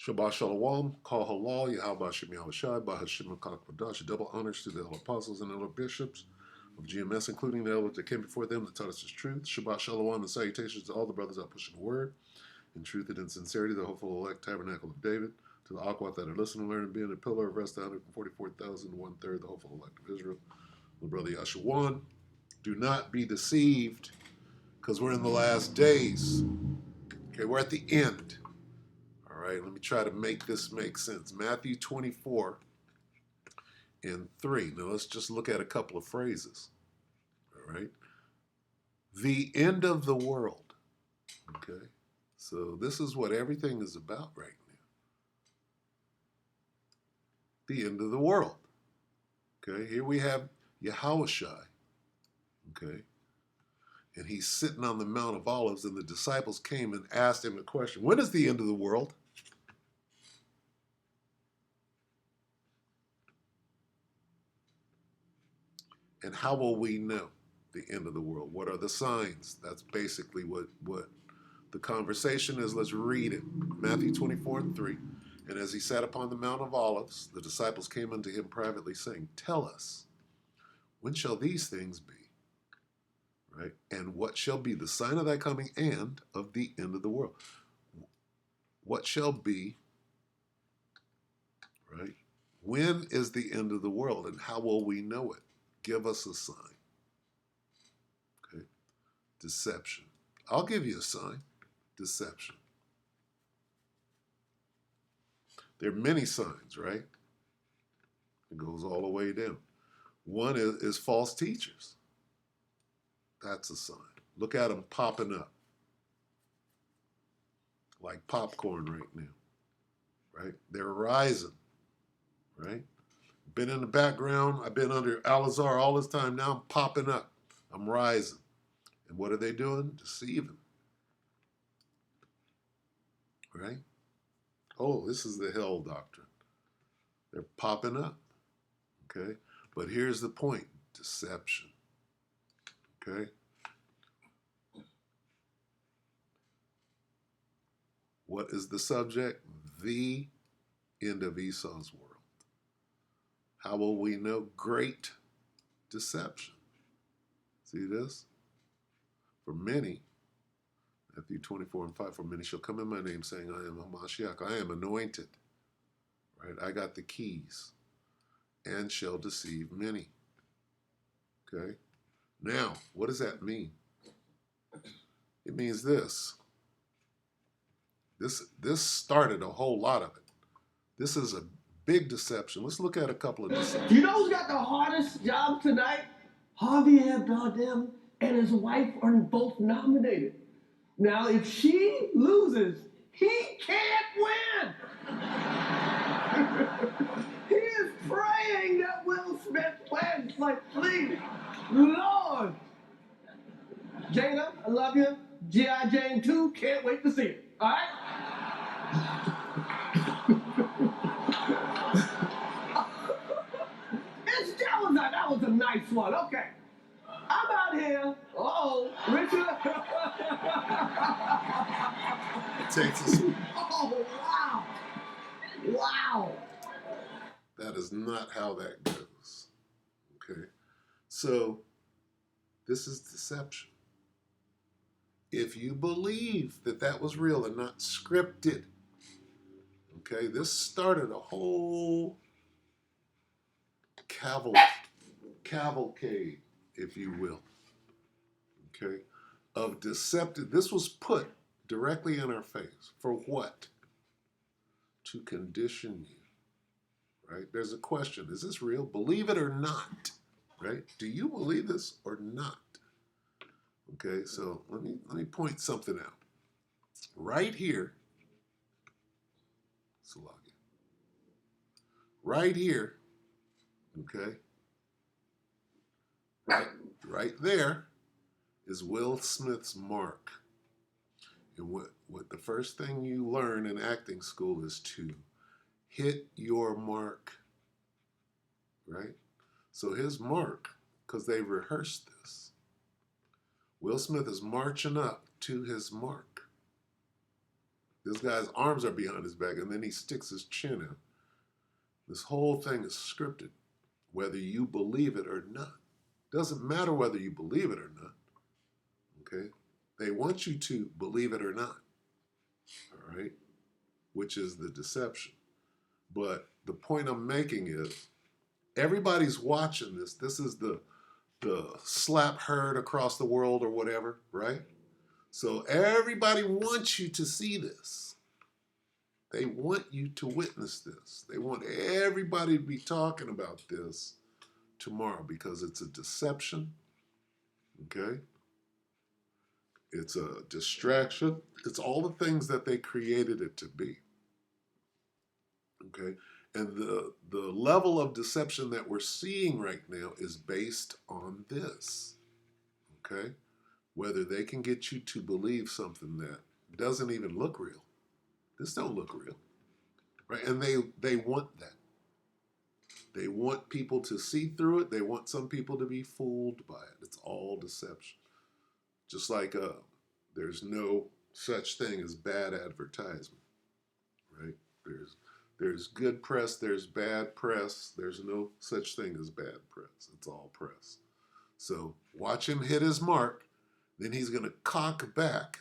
Shabbat Shalom, Kal Halal, Yahweh Shem Yahushai, Bahashim Kakvadash, double honors to the elder apostles and elder bishops of GMS, including the elders that came before them that taught us his truth. Shabbat Shalom and salutations to all the brothers out pushing the word in truth and in sincerity, the hopeful elect tabernacle of David, to the Akwat that are listening, learning, being a pillar of rest, the 144,000, one-third, the hopeful elect of Israel. My brother Yashawan, do not be deceived, because we're in the last days. Okay, we're at the end. All right, let me try to make this make sense. Matthew 24 and 3. Now let's just look at a couple of phrases. All right. The end of the world. Okay. So this is what everything is about right now. The end of the world. Okay. Here we have Yahushai. Okay. And he's sitting on the Mount of Olives, and the disciples came and asked him a question. When is the end of the world? And how will we know the end of the world? What are the signs? That's basically what the conversation is. Let's read it. Matthew 24 and 3. And as he sat upon the Mount of Olives, the disciples came unto him privately, saying, Tell us, when shall these things be? Right? And what shall be the sign of thy coming and of the end of the world? What shall be, right? When is the end of the world, and how will we know it? Give us a sign. Okay? Deception. I'll give you a sign. Deception. There are many signs, right? It goes all the way down. One is false teachers. That's a sign. Look at them popping up like popcorn right now, right? They're rising, right? Been in the background. I've been under Al-Azhar all this time. Now I'm popping up. I'm rising. And what are they doing? Deceiving, right? Oh, this is the hell doctrine. They're popping up, okay? But here's the point, deception, okay? What is the subject? The end of Esau's world. How will we know? Great deception. See this? For many, Matthew 24 and 5, for many shall come in my name saying, I am Hamashiach, I am anointed, right? I got the keys, and shall deceive many. Okay? Now, what does that mean? It means this. This started a whole lot of it. This is a big deception. Let's look at a couple of deceptions. You know who's got the hardest job tonight? Javier Bardem and his wife are both nominated. Now, if she loses, he can't win. He is praying that Will Smith wins. Like, please, Lord. Jada, I love you. G.I. Jane 2, can't wait to see it. All right? That was a nice one. Okay. I'm out here. Oh, Richard. Texas. Oh, wow. Wow. That is not how that goes. Okay. So, this is deception. If you believe that that was real and not scripted, okay, this started a whole cavalcade, if you will, okay, of deceptive. This was put directly in our face. For what? To condition you, right? There's a question. Is this real? Believe it or not, right? Do you believe this or not? Okay, so let me point something out. Right here, Salagi. Right here, okay, right there is Will Smith's mark. And what the first thing you learn in acting school is to hit your mark, right? So his mark, because they rehearsed this, Will Smith is marching up to his mark. This guy's arms are behind his back, and then he sticks his chin out. This whole thing is scripted, whether you believe it or not. Doesn't matter whether you believe it or not. Okay? They want you to believe it or not. All right? Which is the deception. But the point I'm making is everybody's watching this. This is the slap heard across the world or whatever, right? So everybody wants you to see this. They want you to witness this. They want everybody to be talking about this tomorrow because it's a deception, okay? It's a distraction. It's all the things that they created it to be, okay? And the level of deception that we're seeing right now is based on this, okay? Whether they can get you to believe something that doesn't even look real. This don't look real, right? And they want that. They want people to see through it. They want some people to be fooled by it. It's all deception. Just like there's no such thing as bad advertisement, right? There's good press, there's bad press. There's no such thing as bad press. It's all press. So watch him hit his mark. Then he's going to cock back.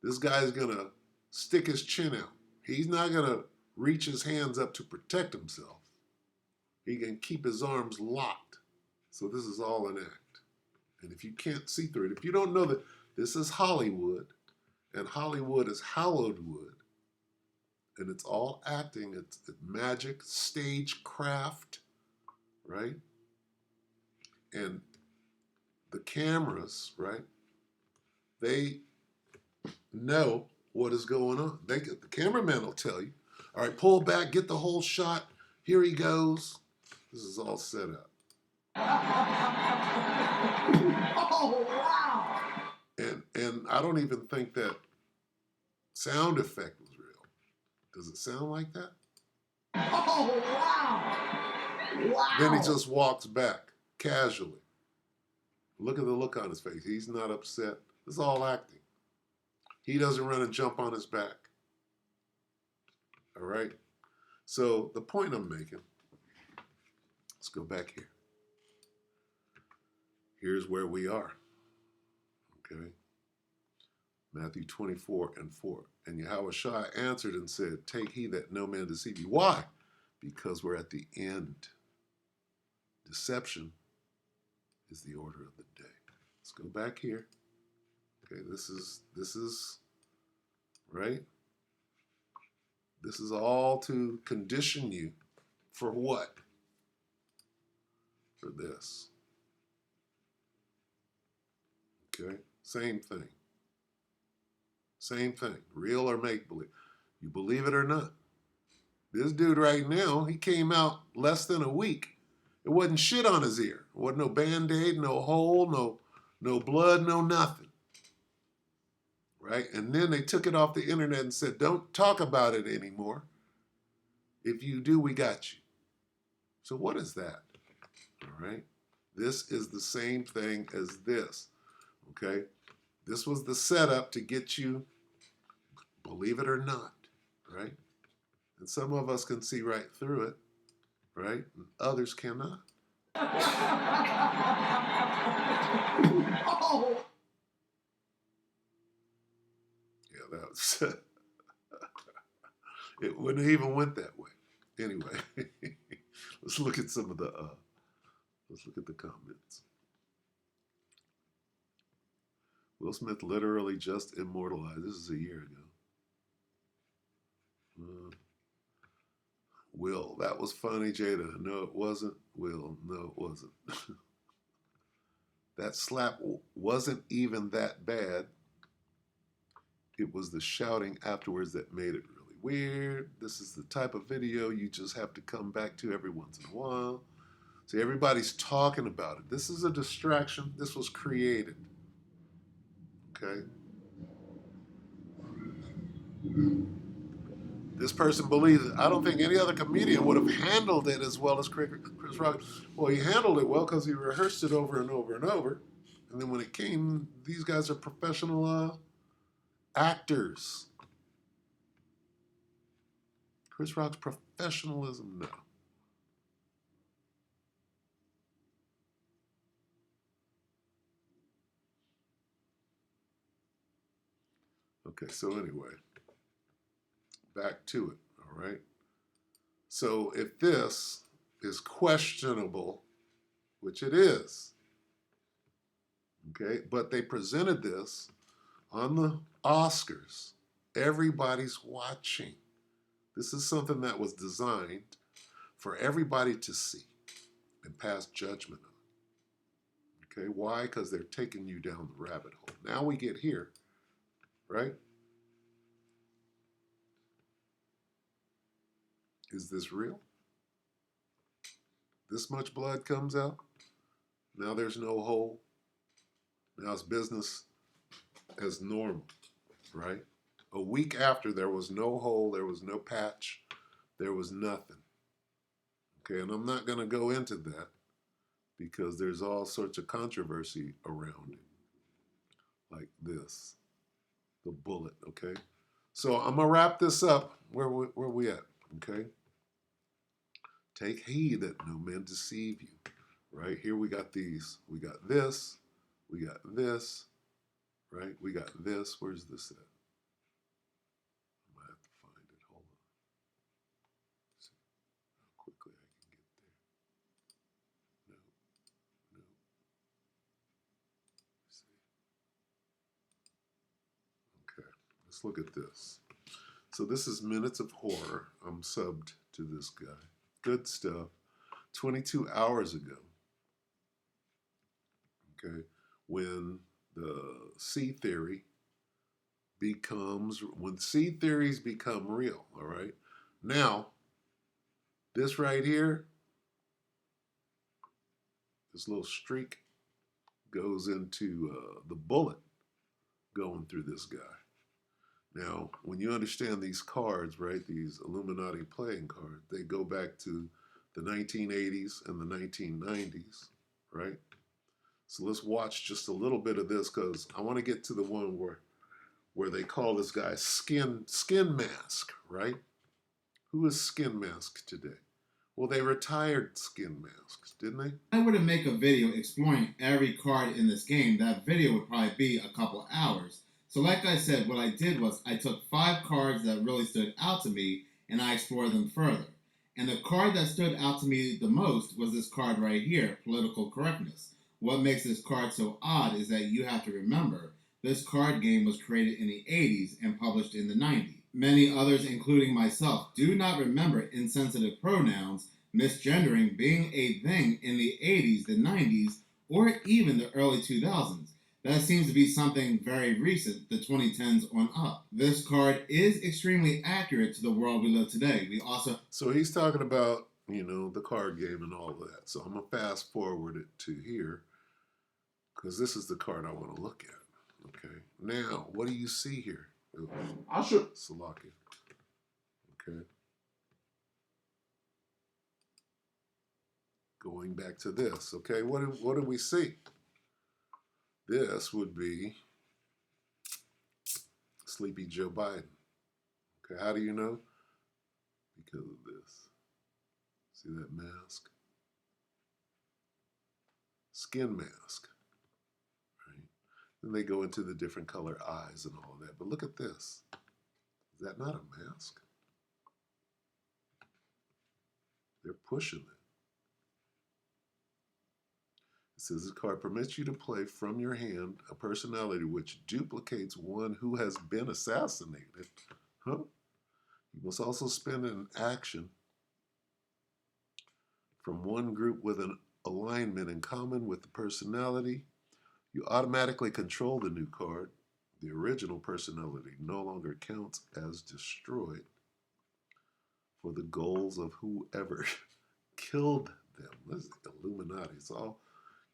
This guy's going to stick his chin out. He's not going to reach his hands up to protect himself. He can keep his arms locked. So this is all an act. And if you can't see through it, if you don't know that this is Hollywood, and Hollywood is hallowed wood, and it's all acting, it's magic, stage craft, right? And the cameras, right? They know what is going on. The cameraman will tell you, all right, pull back, get the whole shot. Here he goes. This is all set up. Oh, wow. And I don't even think that sound effect was real. Does it sound like that? Oh, wow. Wow. Then he just walks back casually. Look at the look on his face. He's not upset. It's all acting. He doesn't run and jump on his back. All right? So the point I'm making, let's go back here. Here's where we are. Okay? Matthew 24:4. And Yahushua answered and said, take heed that no man deceive you. Why? Because we're at the end. Deception is the order of the day. Let's go back here. Okay, this is right? This is all to condition you for what? For this. Okay, same thing. Same thing, real or make-believe. You believe it or not. This dude right now, he came out less than a week. It wasn't shit on his ear. It wasn't no Band-Aid, no hole, no blood, no nothing. Right? And then they took it off the internet and said, don't talk about it anymore. If you do, we got you. So what is that? All right? This is the same thing as this. Okay? This was the setup to get you, believe it or not, right? And some of us can see right through it, right? And others cannot. Oh. Yeah, that was, it wouldn't even went that way. Anyway, let's look at some of the, let's look at the comments. Will Smith literally just immortalized. This is a year ago. Will, that was funny, Jada. No, it wasn't. Will, no, it wasn't. That slap wasn't even that bad. It was the shouting afterwards that made it really weird. This is the type of video you just have to come back to every once in a while. See, everybody's talking about it. This is a distraction. This was created. Okay? This person believes it. I don't think any other comedian would have handled it as well as Chris Rock. Well, he handled it well because he rehearsed it over and over and over. And then when it came, these guys are professional actors. Chris Rock's professionalism, no. Okay, so anyway, back to it, all right? So if this is questionable, which it is, okay, but they presented this on the Oscars, everybody's watching. This is something that was designed for everybody to see and pass judgment on. Okay, why? Because they're taking you down the rabbit hole. Now we get here, right? Is this real? This much blood comes out? Now there's no hole. Now it's business as normal, right? A week after, there was no hole, there was no patch, there was nothing. Okay, and I'm not going to go into that because there's all sorts of controversy around it, like this, the bullet, okay? So I'm going to wrap this up. Where we at, okay? Take heed that no man deceive you, right? Here we got these. We got this. We got this, right? We got this. Where's this at? I might have to find it. Hold on. See how quickly I can get there. No, no. See. Okay, let's look at this. So this is Minutes of Horror. I'm subbed to this guy. Good stuff. 22 hours ago. Okay, when the C theory when C theories become real, all right? Now, this right here, this little streak goes into the bullet going through this guy. Now, when you understand these cards, right, these Illuminati playing cards, they go back to the 1980s and the 1990s, right? So let's watch just a little bit of this because I want to get to the one where they call this guy Skin Mask, right? Who is Skin Mask today? Well, they retired Skin Masks, didn't they? If I were to make a video exploring every card in this game, that video would probably be a couple hours. So like I said, what I did was I took 5 cards that really stood out to me and I explored them further. And the card that stood out to me the most was this card right here, Political Correctness. What makes this card so odd is that you have to remember this card game was created in the 80s and published in the 90s. Many others, including myself, do not remember insensitive pronouns, misgendering being a thing in the 80s, the 90s, or even the early 2000s. That seems to be something very recent, the 2010s on up. This card is extremely accurate to the world we live today. We also... So he's talking about, the card game and all of that. So I'm going to fast forward it to here because this is the card I want to look at. Okay. Now, what do you see here? I should. Salakia. Okay. Going back to this. Okay. What do we see? This would be Sleepy Joe Biden. Okay. How do you know? Because of this. See that mask? Skin mask. Then they go into the different color eyes and all that. But look at this. Is that not a mask? They're pushing it. It says this card permits you to play from your hand a personality which duplicates one who has been assassinated. Huh? You must also spend an action from one group with an alignment in common with the personality. You automatically control the new card. The original personality no longer counts as destroyed for the goals of whoever killed them. This is the Illuminati. It's all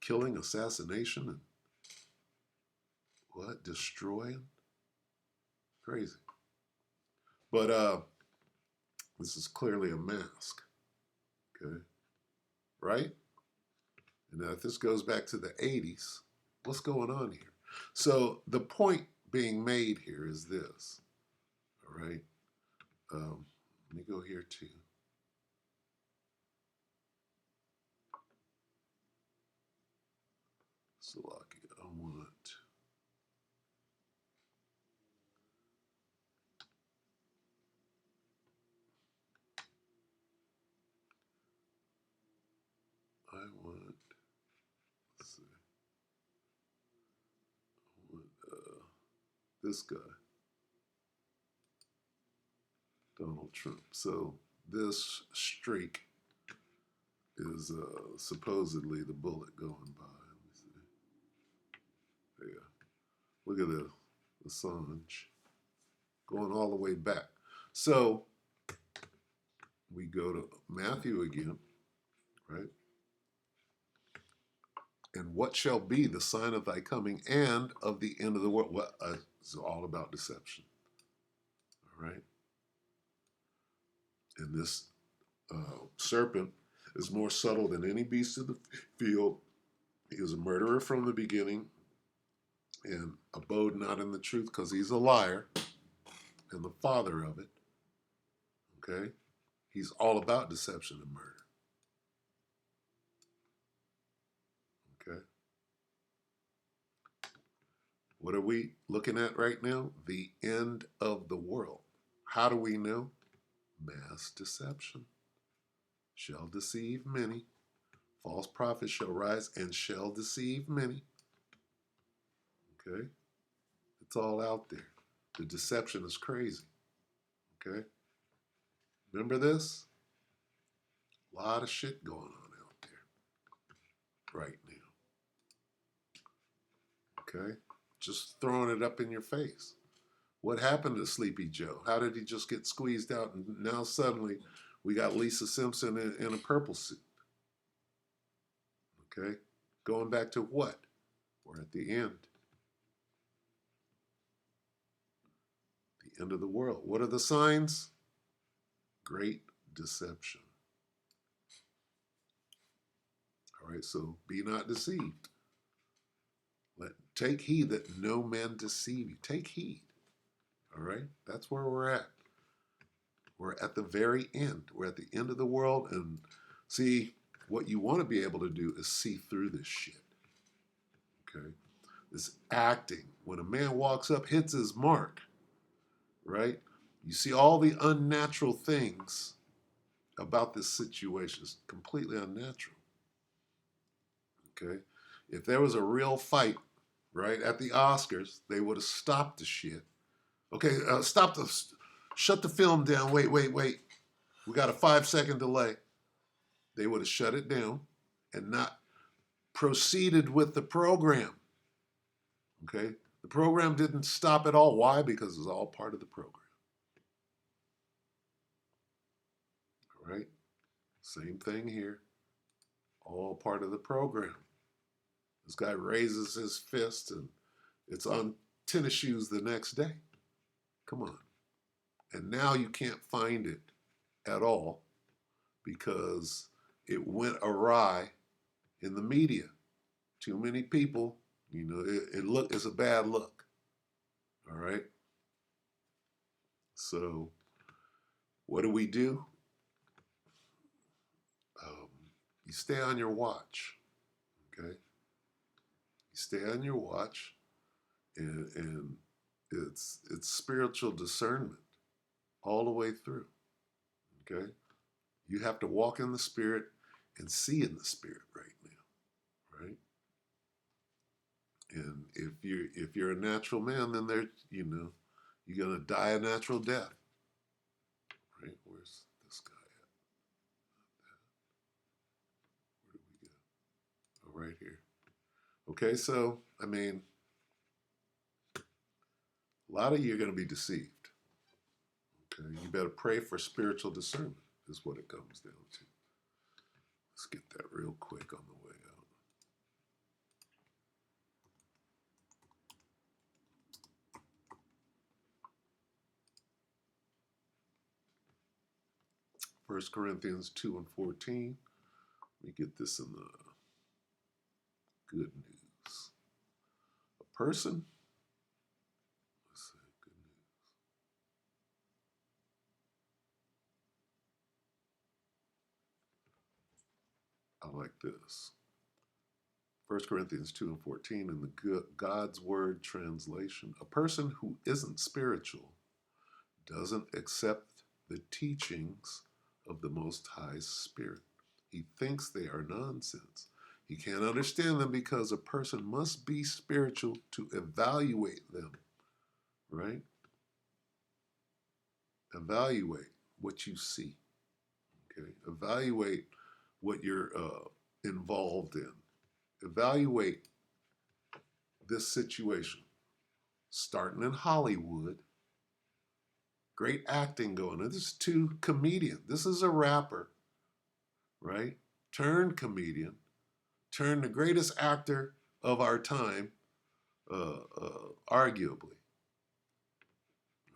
killing, assassination, and what? Destroying? Crazy. But this is clearly a mask. Okay? Right? And now if this goes back to the 80s, what's going on here? So the point being made here is this, all right? Let me go here too. Salakia, I want let's see, I want this guy, Donald Trump. So this streak is supposedly the bullet going by. Let me see. Yeah, look at the Assange going all the way back. So we go to Matthew again, right? And what shall be the sign of thy coming and of the end of the world? Well, it's all about deception, all right? And this serpent is more subtle than any beast of the field. He is a murderer from the beginning and abode not in the truth because he's a liar and the father of it, okay? He's all about deception and murder, okay? What are we looking at right now? The end of the world. How do we know? Mass deception shall deceive many. False prophets shall rise and shall deceive many. Okay? It's all out there. The deception is crazy. Okay? Remember this? A lot of shit going on out there right now. Okay? Just throwing it up in your face. What happened to Sleepy Joe? How did he just get squeezed out and now suddenly we got Lisa Simpson in a purple suit? Okay? Going back to what? We're at the end. The end of the world. What are the signs? Great deception. All right, so be not deceived. Take heed that no man deceive you. Take heed. All right, that's where we're at. We're at the very end. We're at the end of the world, and see, what you want to be able to do is see through this shit. Okay, this acting. When a man walks up, hits his mark, right? You see all the unnatural things about this situation. It's completely unnatural. Okay, if there was a real fight, right, at the Oscars, they would have stopped the shit. Okay, shut the film down. Wait. We got a 5-second delay. They would have shut it down and not proceeded with the program. Okay, the program didn't stop at all. Why? Because it's all part of the program. All right, same thing here. All part of the program. This guy raises his fist and it's on tennis shoes the next day. Come on. And now you can't find it at all because it went awry in the media. Too many people, it's a bad look. All right. So what do? You stay on your watch. Okay. You stay on your watch, and it's spiritual discernment all the way through. Okay. You have to walk in the spirit and see in the spirit right now, right? And if you're a natural man, then you're gonna die a natural death, right? Where's this guy at? Where did we go? Oh, right here. Okay, so I mean, a lot of you are gonna be deceived. Okay, you better pray for spiritual discernment. Is what it comes down to. Let's get that real quick on the way out. First Corinthians 2:14. Let me get this in the good news. A person. Let's see, good news. I like this. 1 Corinthians 2 and 14 in the God's Word translation. A person who isn't spiritual doesn't accept the teachings of the Most High Spirit. He thinks they are nonsense. He can't understand them because a person must be spiritual to evaluate them, right? Evaluate what you see, okay? Evaluate what you're involved in. Evaluate this situation. Starting in Hollywood, great acting going on. This is two comedians. This is a rapper, right? Turned comedian, turned the greatest actor of our time, arguably.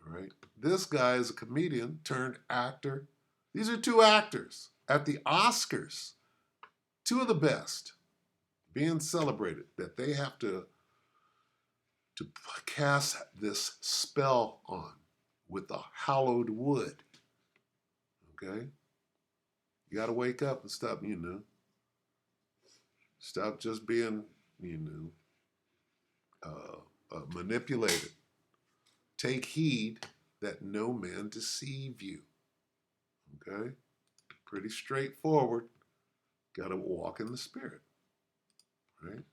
All right. This guy is a comedian turned actor. These are two actors at the Oscars, two of the best, being celebrated that they have to cast this spell on with the hallowed wood. Okay? You got to wake up and stop, stop just being, manipulated. Take heed that no man deceive you. Okay? Pretty straightforward. Got to walk in the Spirit. Right?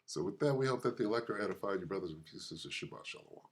So with that, we hope that the elector edified your brothers and sisters. Shabbat Shalom.